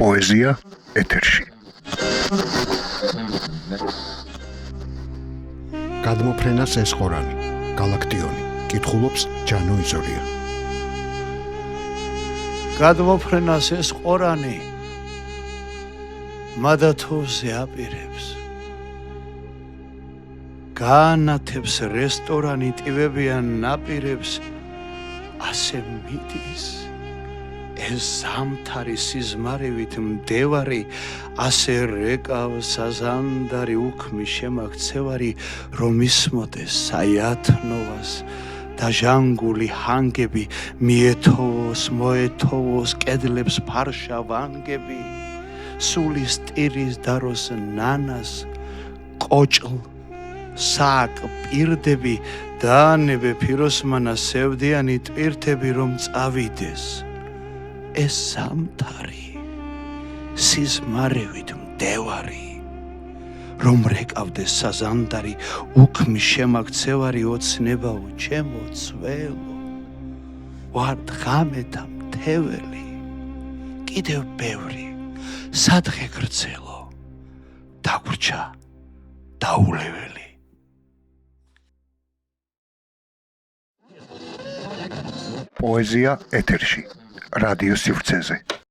პოეზია ეთერში. გადმოფრენას ესყორანი, გალაქტიონი, კითხულობს ჯანო იზორია. გადმოფრენას ესყორანი, მადათოზე აპირებს. გაანათებს რესტორანი ტივებიან ნაპირებს, ასე მიდის. ეს ზამთარი სიზმარივით მდევარი, ასე რეკავს საზანდარი უქმი შემაქცევარი, რომ ისმოდეს საიათნოვას და ჟანგული ჰანგები მიეთოვოს, მოეთოვოს კედლებს ფარშა ვანგები, სულის ტირის დაროს ნანას კოჭლ საკ პირდები დაანებე ფიროსმანა სევდიანი ტვირთები რომ წავიდეს. ეს ზამთარი სიზმარევით მდევარი, რომ რეკავდეს საზანდარი უქმი შემაქცევარი, ოცნებაო ჩემო ცველო, ვარ ღამეთა მთეველი, კიდევ ბევრი სადღე გრძელო, დაგვრჩა დაულეველი. პოეზია ეთერში, რადიო სივრცეზე.